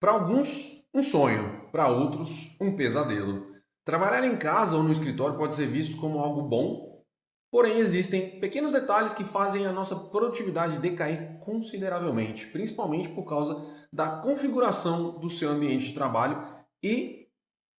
Para alguns, um sonho, para outros, um pesadelo. Trabalhar em casa ou no escritório pode ser visto como algo bom, porém existem pequenos detalhes que fazem a nossa produtividade decair consideravelmente, principalmente por causa da configuração do seu ambiente de trabalho e,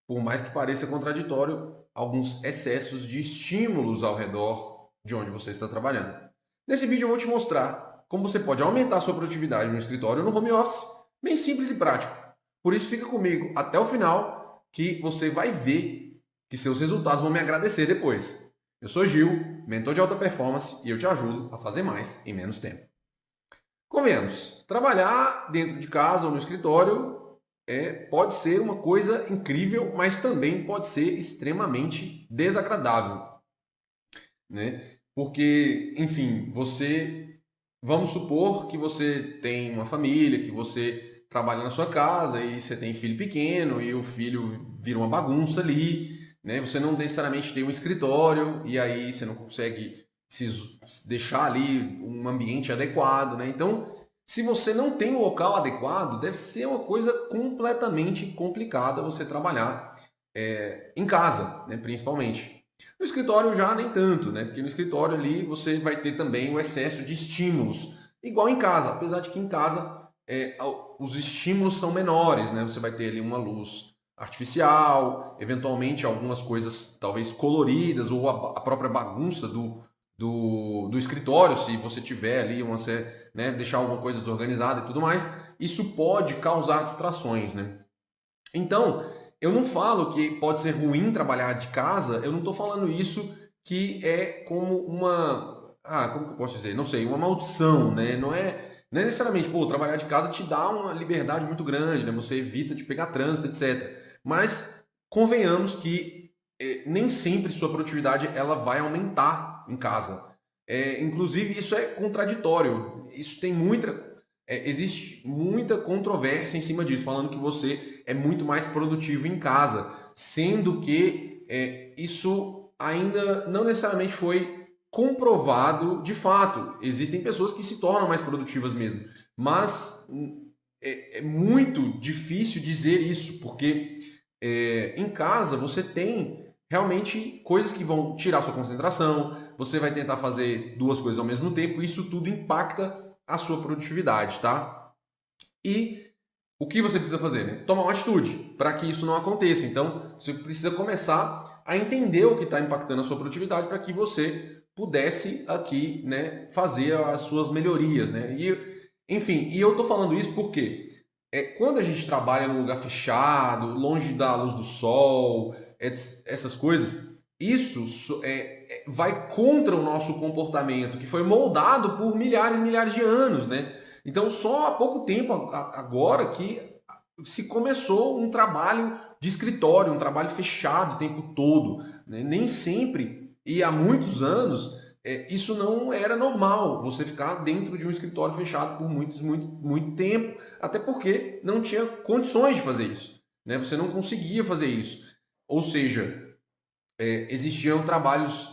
por mais que pareça contraditório, alguns excessos de estímulos ao redor de onde você está trabalhando. Nesse vídeo eu vou te mostrar como você pode aumentar a sua produtividade no escritório ou no home office, bem simples e prático. Por isso fica comigo até o final que você vai ver que seus resultados vão me agradecer depois. Eu sou Gil, mentor de alta performance, e eu te ajudo a fazer mais em menos tempo. Convenhamos, trabalhar dentro de casa ou no escritório pode ser uma coisa incrível, mas também pode ser extremamente desagradável, né? Porque, enfim, vamos supor que você tem uma família, que você trabalha na sua casa e você tem filho pequeno e o filho vira uma bagunça ali, né? Você não necessariamente tem um escritório e aí você não consegue deixar ali um ambiente adequado, né? Então, se você não tem um local adequado, deve ser uma coisa completamente complicada você trabalhar em casa, né? Principalmente. No escritório já nem tanto, né? Porque no escritório ali você vai ter também o excesso de estímulos, igual em casa, apesar de que em casa os estímulos são menores, né? Você vai ter ali uma luz artificial, eventualmente algumas coisas talvez coloridas ou a própria bagunça do escritório, se você tiver ali né, deixar alguma coisa desorganizada e tudo mais, isso pode causar distrações, né? Então, eu não falo que pode ser ruim trabalhar de casa, eu não estou falando isso que é como como que eu posso dizer? Não sei, uma maldição, né? Não é necessariamente, pô, trabalhar de casa te dá uma liberdade muito grande, né? Você evita de pegar trânsito, etc. Mas convenhamos que nem sempre sua produtividade ela vai aumentar em casa. Inclusive, isso é contraditório. Isso tem existe muita controvérsia em cima disso, falando que você é muito mais produtivo em casa, sendo que isso ainda não necessariamente foi comprovado de fato. Existem pessoas que se tornam mais produtivas mesmo, mas é muito difícil dizer isso, porque em casa você tem realmente coisas que vão tirar sua concentração, você vai tentar fazer duas coisas ao mesmo tempo, e isso tudo impacta a sua produtividade, tá? E o que você precisa fazer? Né? Tomar uma atitude para que isso não aconteça. Então, você precisa começar a entender o que está impactando a sua produtividade para que você pudesse aqui, né, fazer as suas melhorias, né? Enfim, e eu estou falando isso porque quando a gente trabalha num lugar fechado, longe da luz do sol, essas coisas, vai contra o nosso comportamento, que foi moldado por milhares e milhares de anos, né? Então, só há pouco tempo agora que se começou um trabalho de escritório, um trabalho fechado o tempo todo, né? Nem sempre, e há muitos anos, isso não era normal, você ficar dentro de um escritório fechado por muito tempo, até porque não tinha condições de fazer isso, né? Você não conseguia fazer isso. Ou seja, existiam trabalhos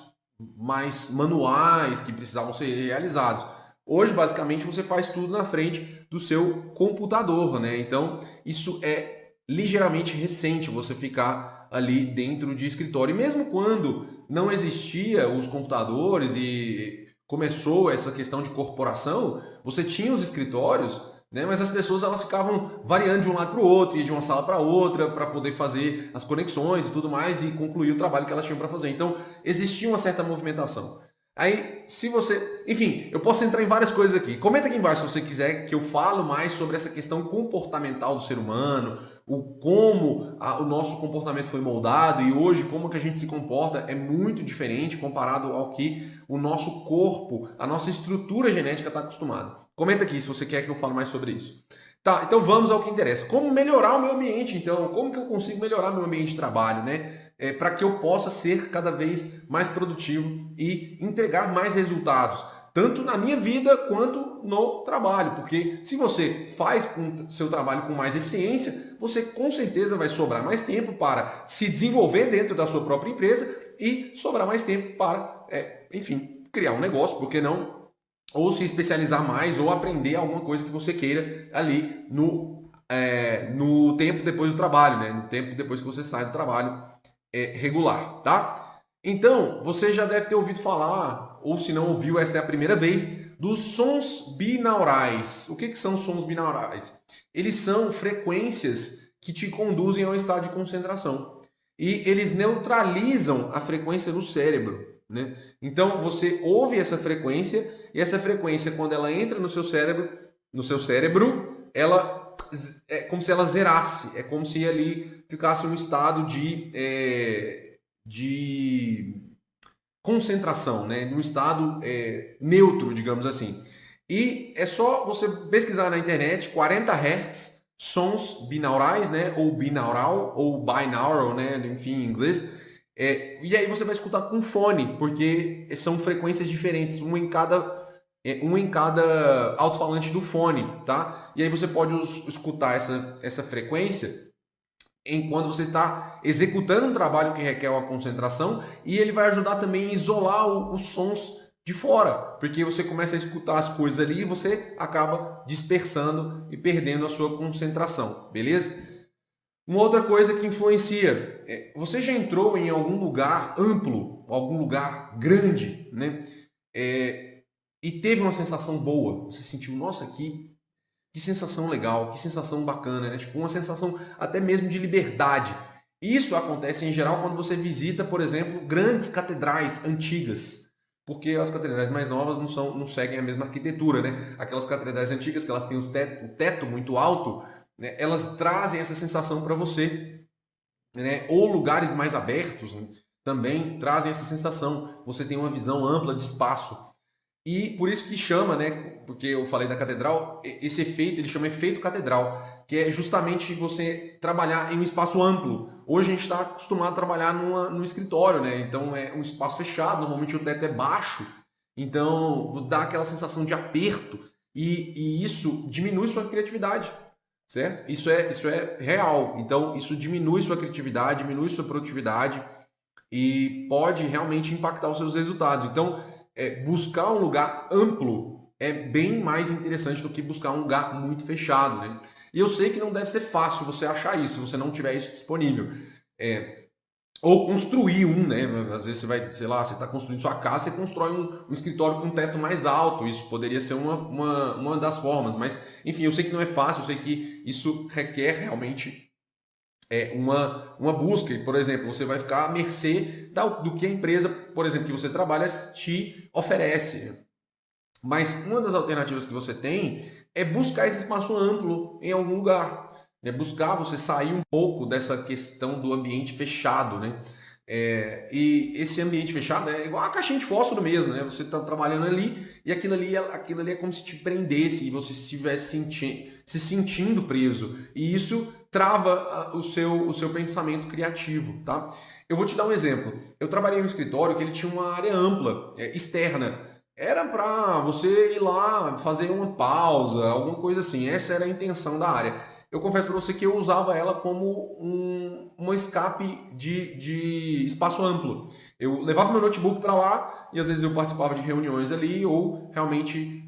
mais manuais que precisavam ser realizados. Hoje, basicamente, você faz tudo na frente do seu computador, né? Então, isso é ligeiramente recente, você ficar ali dentro de escritório. E mesmo quando não existia os computadores e começou essa questão de corporação, você tinha os escritórios, né? Mas as pessoas elas ficavam variando de um lado para o outro, ia de uma sala para outra para poder fazer as conexões e tudo mais e concluir o trabalho que elas tinham para fazer. Então, existia uma certa movimentação. Aí, se você. Enfim, eu posso entrar em várias coisas aqui. Comenta aqui embaixo se você quiser que eu falo mais sobre essa questão comportamental do ser humano, o nosso comportamento foi moldado e hoje como que a gente se comporta é muito diferente comparado ao que o nosso corpo, a nossa estrutura genética está acostumada. Comenta aqui se você quer que eu fale mais sobre isso. Tá, então vamos ao que interessa. Como melhorar o meu ambiente, então? Como que eu consigo melhorar meu ambiente de trabalho, né? Para que eu possa ser cada vez mais produtivo e entregar mais resultados, tanto na minha vida quanto no trabalho, porque se você faz o seu trabalho com mais eficiência, você com certeza vai sobrar mais tempo para se desenvolver dentro da sua própria empresa e sobrar mais tempo para, enfim, criar um negócio, por que não? Ou se especializar mais ou aprender alguma coisa que você queira ali no tempo depois do trabalho, né? No tempo depois que você sai do trabalho regular, tá? Então, você já deve ter ouvido falar, ou se não ouviu, essa é a primeira vez, dos sons binaurais. O que são sons binaurais? Eles são frequências que te conduzem ao estado de concentração. E eles neutralizam a frequência no cérebro, né? Então, você ouve essa frequência, e essa frequência, quando ela entra no seu cérebro, ela é como se ela zerasse, é como se ali ficasse um estado de concentração, né? Num estado neutro, digamos assim. E é só você pesquisar na internet 40 Hz, sons binaurais, né? Ou binaural, ou binaural, né? Enfim, em inglês. E aí você vai escutar com fone, porque são frequências diferentes, um em cada alto-falante do fone, tá? E aí você pode escutar essa frequência enquanto você está executando um trabalho que requer uma concentração, e ele vai ajudar também a isolar os sons de fora, porque você começa a escutar as coisas ali e você acaba dispersando e perdendo a sua concentração, beleza? Uma outra coisa que influencia, você já entrou em algum lugar amplo, algum lugar grande, né? E teve uma sensação boa, você sentiu, nossa, que sensação legal, que sensação bacana, né? Tipo, uma sensação até mesmo de liberdade. Isso acontece em geral quando você visita, por exemplo, grandes catedrais antigas, porque as catedrais mais novas não seguem a mesma arquitetura, né? Aquelas catedrais antigas que elas têm o teto muito alto, né? Elas trazem essa sensação para você, né? Ou lugares mais abertos, né? Também trazem essa sensação. Você tem uma visão ampla de espaço. E por isso que chama, né, porque eu falei da catedral, esse efeito, ele chama efeito catedral, que é justamente você trabalhar em um espaço amplo. Hoje a gente está acostumado a trabalhar no escritório, né? Então é um espaço fechado, normalmente o teto é baixo, então dá aquela sensação de aperto e isso diminui sua criatividade, certo? Isso é real. Então isso diminui sua criatividade, diminui sua produtividade e pode realmente impactar os seus resultados. Então, buscar um lugar amplo é bem mais interessante do que buscar um lugar muito fechado, né? E eu sei que não deve ser fácil você achar isso, se você não tiver isso disponível. Ou construir um, né? Às vezes você vai, sei lá, você está construindo sua casa, você constrói um escritório com um teto mais alto. Isso poderia ser uma das formas. Mas, enfim, eu sei que não é fácil, eu sei que isso requer realmente uma busca. Por exemplo, você vai ficar à mercê do que a empresa, por exemplo, que você trabalha, te oferece. Mas uma das alternativas que você tem é buscar esse espaço amplo em algum lugar. É buscar você sair um pouco dessa questão do ambiente fechado, né? E esse ambiente fechado é igual a caixinha de fósforo mesmo, né? Você está trabalhando ali e aquilo ali é como se te prendesse e você estivesse se sentindo preso. E isso trava o seu pensamento criativo, tá? Eu vou te dar um exemplo. Eu trabalhei em um escritório que ele tinha uma área ampla, externa. Era para você ir lá fazer uma pausa, alguma coisa assim. Essa era a intenção da área. Eu confesso para você que eu usava ela como um escape de espaço amplo. Eu levava meu notebook para lá e às vezes eu participava de reuniões ali ou realmente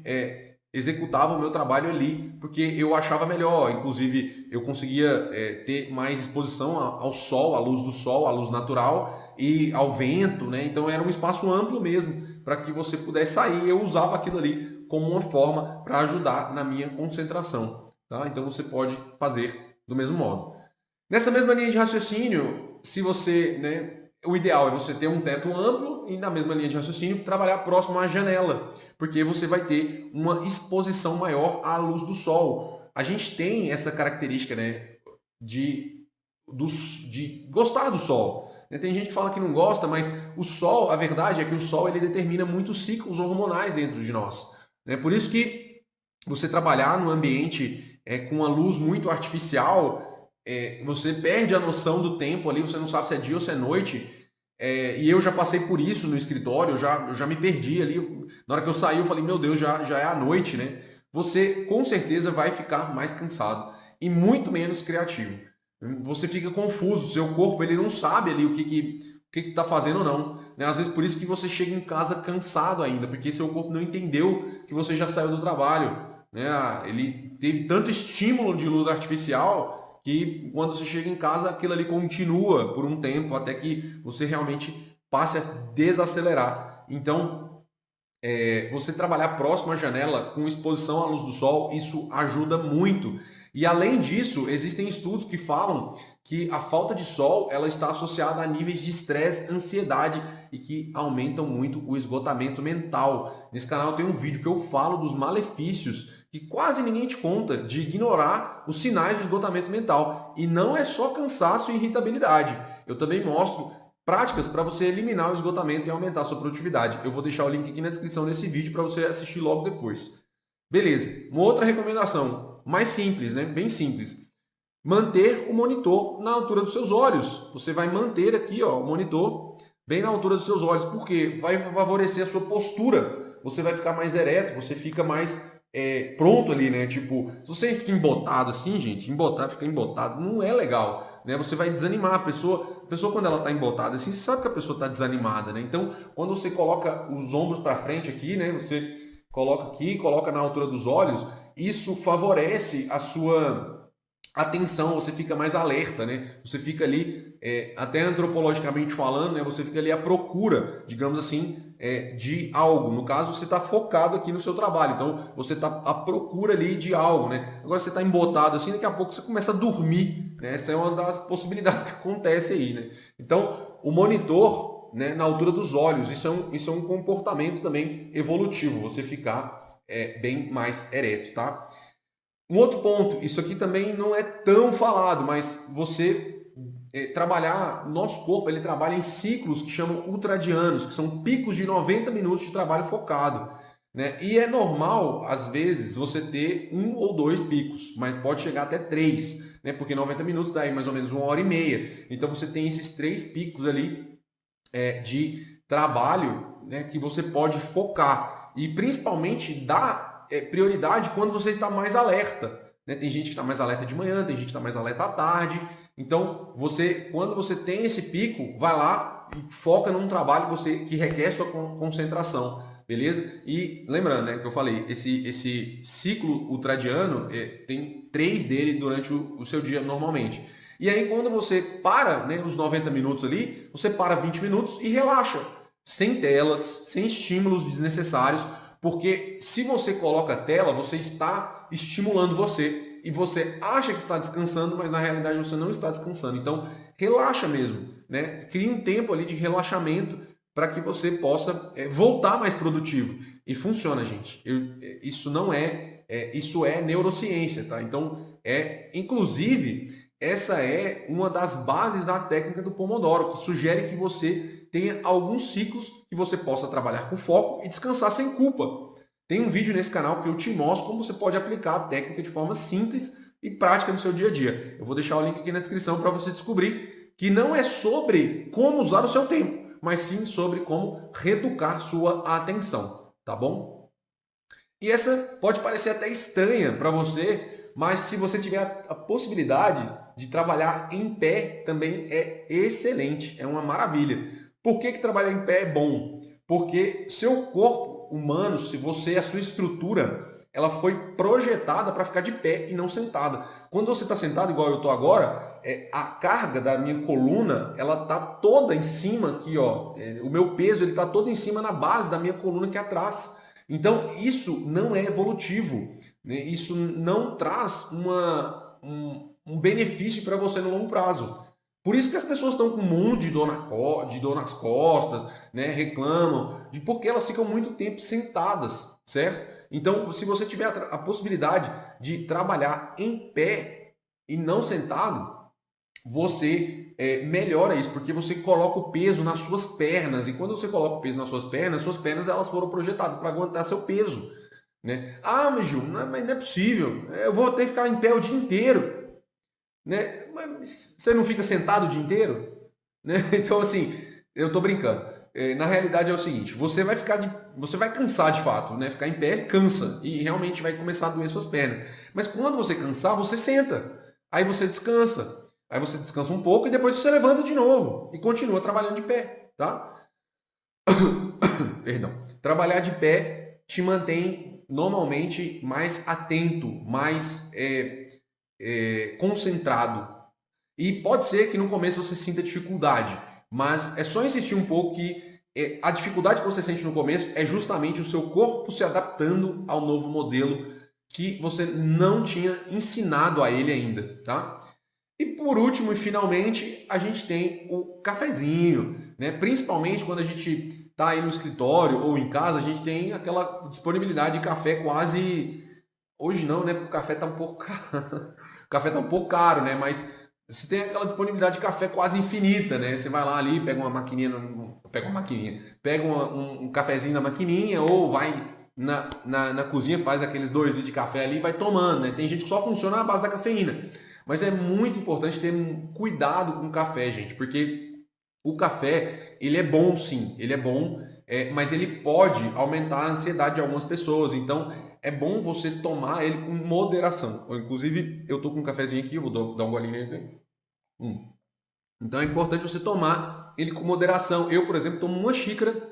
executava o meu trabalho ali, porque eu achava melhor. Inclusive, eu conseguia ter mais exposição ao sol, à luz do sol, à luz natural e ao vento, né? Então era um espaço amplo mesmo para que você pudesse sair. Eu usava aquilo ali como uma forma para ajudar na minha concentração. Tá? Então você pode fazer do mesmo modo. Nessa mesma linha de raciocínio, se você, né, o ideal é você ter um teto amplo e na mesma linha de raciocínio trabalhar próximo à janela, porque você vai ter uma exposição maior à luz do sol. A gente tem essa característica, né, de gostar do sol. Tem gente que fala que não gosta, mas o sol, a verdade é que o sol ele determina muitos ciclos hormonais dentro de nós. Por isso que você trabalhar num ambiente com uma luz muito artificial, você perde a noção do tempo ali, você não sabe se é dia ou se é noite. E eu já passei por isso no escritório, eu já me perdi ali. Na hora que eu saí, eu falei, meu Deus, já é a noite, né? Você com certeza vai ficar mais cansado e muito menos criativo. Você fica confuso, seu corpo ele não sabe ali o que está fazendo ou não. Né? Às vezes por isso que você chega em casa cansado ainda, porque seu corpo não entendeu que você já saiu do trabalho. né? Ele teve tanto estímulo de luz artificial que quando você chega em casa, aquilo ali continua por um tempo até que você realmente passe a desacelerar. Então, você trabalhar próximo à janela com exposição à luz do sol, isso ajuda muito. E além disso, existem estudos que falam que a falta de sol ela está associada a níveis de estresse, ansiedade e que aumentam muito o esgotamento mental. Nesse canal tem um vídeo que eu falo dos malefícios que quase ninguém te conta de ignorar os sinais do esgotamento mental. E não é só cansaço e irritabilidade. Eu também mostro práticas para você eliminar o esgotamento e aumentar a sua produtividade. Eu vou deixar o link aqui na descrição desse vídeo para você assistir logo depois. Beleza. Uma outra recomendação, mais simples, né? Bem simples. Manter o monitor na altura dos seus olhos. Você vai manter aqui, ó, o monitor bem na altura dos seus olhos, porque vai favorecer a sua postura. Você vai ficar mais ereto, você fica mais pronto ali, né? Tipo, se você fica embotado assim, gente, ficar embotado não é legal, né? Você vai desanimar a pessoa quando ela está embotada assim, você sabe que a pessoa está desanimada, né? Então, quando você coloca os ombros para frente aqui, né? Você coloca aqui, coloca na altura dos olhos, isso favorece a sua atenção, você fica mais alerta, né? Você fica ali, até antropologicamente falando, né? Você fica ali à procura, digamos assim, de algo. No caso, você está focado aqui no seu trabalho, então você está à procura ali de algo, né? Agora você está embotado assim, daqui a pouco você começa a dormir, né? Essa é uma das possibilidades que acontece aí, né? Então, o monitor, né, na altura dos olhos, isso é um comportamento também evolutivo, você ficar bem mais ereto, tá? Um outro ponto, isso aqui também não é tão falado, mas você trabalhar, nosso corpo ele trabalha em ciclos que chamam ultradianos, que são picos de 90 minutos de trabalho focado, né? E é normal, às vezes, você ter um ou dois picos, mas pode chegar até três, né? Porque 90 minutos dá aí mais ou menos 1 hora e meia. Então você tem esses três picos ali de trabalho, né, que você pode focar e principalmente dar prioridade quando você está mais alerta, né? Tem gente que está mais alerta de manhã, tem gente que está mais alerta à tarde. Então, quando você tem esse pico, vai lá e foca num trabalho que requer sua concentração, beleza? E lembrando, né, que eu falei, esse ciclo ultradiano tem 3 dele durante o seu dia normalmente. E aí, quando você para, né, os 90 minutos ali, você para 20 minutos e relaxa. Sem telas, sem estímulos desnecessários, porque se você coloca tela, você está estimulando você. E você acha que está descansando, mas na realidade você não está descansando. Então, relaxa mesmo, né? Crie um tempo ali de relaxamento para que você possa voltar mais produtivo. E funciona, gente. Isso não isso é neurociência, tá? Então, inclusive, essa é uma das bases da técnica do Pomodoro, que sugere que você tenha alguns ciclos que você possa trabalhar com foco e descansar sem culpa. Tem um vídeo nesse canal que eu te mostro como você pode aplicar a técnica de forma simples e prática no seu dia a dia. Eu vou deixar o link aqui na descrição para você descobrir que não é sobre como usar o seu tempo, mas sim sobre como reeducar sua atenção, tá bom? E essa pode parecer até estranha para você, mas se você tiver a possibilidade de trabalhar em pé, também é excelente, é uma maravilha. Por que trabalhar em pé é bom? Porque seu corpo humano, se você, a sua estrutura, ela foi projetada para ficar de pé e não sentada. Quando você está sentado, igual eu estou agora, a carga da minha coluna, ela está toda em cima aqui, ó. O meu peso ele está todo em cima na base da minha coluna aqui atrás. Então, isso não é evolutivo, né? Isso não traz um benefício para você no longo prazo. Por isso que as pessoas estão com um monte de dor nas costas, né? Reclamam, porque elas ficam muito tempo sentadas, certo? Então, se você tiver a possibilidade de trabalhar em pé e não sentado, você melhora isso, porque você coloca o peso nas suas pernas, e quando você coloca o peso nas suas pernas elas foram projetadas para aguentar seu peso, né? Ah, mas Ju, mas não é possível, eu vou ter que ficar em pé o dia inteiro, né? Mas você não fica sentado o dia inteiro? Né? Então, assim, eu tô brincando. Na realidade é o seguinte, você vai cansar de fato, né? Ficar em pé cansa e realmente vai começar a doer suas pernas. Mas quando você cansar, você senta. Aí você descansa. Aí você descansa um pouco e depois você levanta de novo e continua trabalhando de pé, tá? Perdão. Trabalhar de pé te mantém normalmente mais atento, mais concentrado. E pode ser que no começo você sinta dificuldade, mas é só insistir um pouco que a dificuldade que você sente no começo é justamente o seu corpo se adaptando ao novo modelo que você não tinha ensinado a ele ainda, tá? E por último e finalmente, a gente tem o cafezinho, né? Principalmente quando a gente está aí no escritório ou em casa, a gente tem aquela disponibilidade de café quase. Hoje não, né? Porque o café está um pouco caro. O café está um pouco caro, né? Mas você tem aquela disponibilidade de café quase infinita, né? Você vai lá ali, pega uma maquininha, pega um cafezinho na maquininha ou vai na cozinha, faz aqueles 2 litros de café ali e vai tomando, né? Tem gente que só funciona à base da cafeína. Mas é muito importante ter um cuidado com o café, gente, porque o café, ele é bom sim, ele é bom, mas ele pode aumentar a ansiedade de algumas pessoas. Então, é bom você tomar ele com moderação. Inclusive, eu tô com um cafezinho aqui, eu vou dar um golinho nele. Então, é importante você tomar ele com moderação. Eu, por exemplo, tomo uma xícara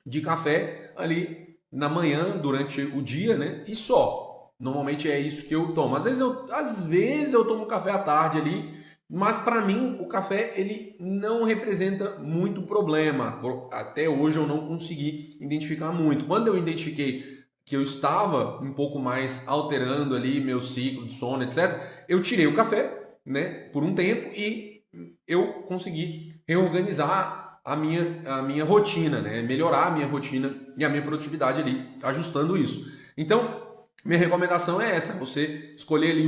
de café ali na manhã, durante o dia, né? E só. Normalmente é isso que eu tomo. Às vezes eu tomo café à tarde ali, mas para mim o café ele não representa muito problema. Até hoje eu não consegui identificar muito. Quando eu identifiquei que eu estava um pouco mais alterando ali meu ciclo de sono, etc., eu tirei o café, né, por um tempo e eu consegui reorganizar a minha rotina, né? Melhorar a minha rotina e a minha produtividade ali, ajustando isso. Então, minha recomendação é essa: você escolher ali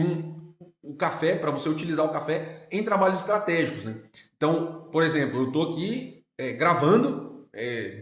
o café, para você utilizar o café em trabalhos estratégicos, né? Então, por exemplo, eu estou aqui gravando,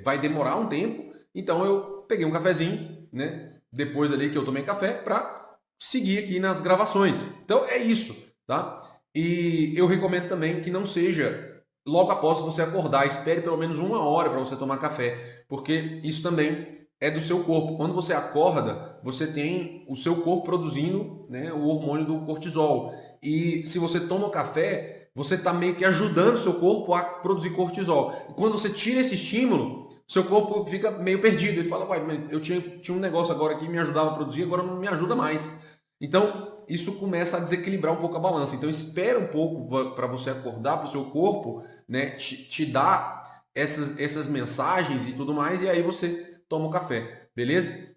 vai demorar um tempo, então eu peguei um cafezinho, né? Depois ali que eu tomei café, para seguir aqui nas gravações. Então é isso, tá? E eu recomendo também que não seja logo após você acordar, espere pelo menos 1 hora para você tomar café, porque isso também é do seu corpo. Quando você acorda, você tem o seu corpo produzindo, né, o hormônio do cortisol. E se você toma café, você está meio que ajudando o seu corpo a produzir cortisol. E quando você tira esse estímulo, seu corpo fica meio perdido. Ele fala, uai, mas eu tinha um negócio agora que me ajudava a produzir, agora não me ajuda mais. Então, isso começa a desequilibrar um pouco a balança. Então, espera um pouco para você acordar, para o seu corpo, né, te dar essas mensagens e tudo mais, e aí você toma o café, beleza?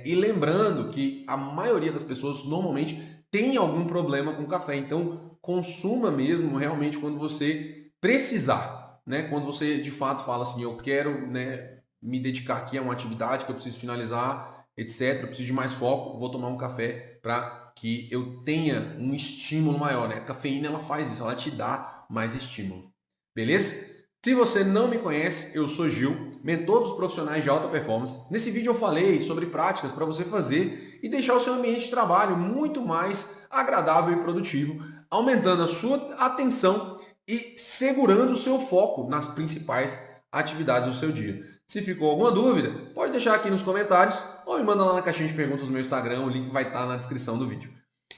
E lembrando que a maioria das pessoas normalmente tem algum problema com café, então consuma mesmo realmente quando você precisar, né? Quando você de fato fala assim, eu quero, né, me dedicar aqui a uma atividade que eu preciso finalizar, etc. Eu preciso de mais foco, vou tomar um café para que eu tenha um estímulo maior, né? A cafeína ela faz isso, ela te dá mais estímulo, beleza? Se você não me conhece, eu sou Gil, mentor dos profissionais de alta performance. Nesse vídeo eu falei sobre práticas para você fazer e deixar o seu ambiente de trabalho muito mais agradável e produtivo, aumentando a sua atenção e segurando o seu foco nas principais atividades do seu dia. Se ficou alguma dúvida, pode deixar aqui nos comentários ou me manda lá na caixinha de perguntas do meu Instagram, o link vai estar na descrição do vídeo.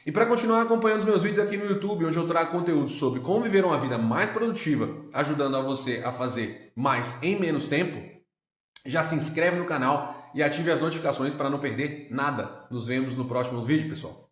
E para continuar acompanhando os meus vídeos aqui no YouTube, onde eu trago conteúdo sobre como viver uma vida mais produtiva, ajudando a você a fazer mais em menos tempo, já se inscreve no canal e ative as notificações para não perder nada. Nos vemos no próximo vídeo, pessoal.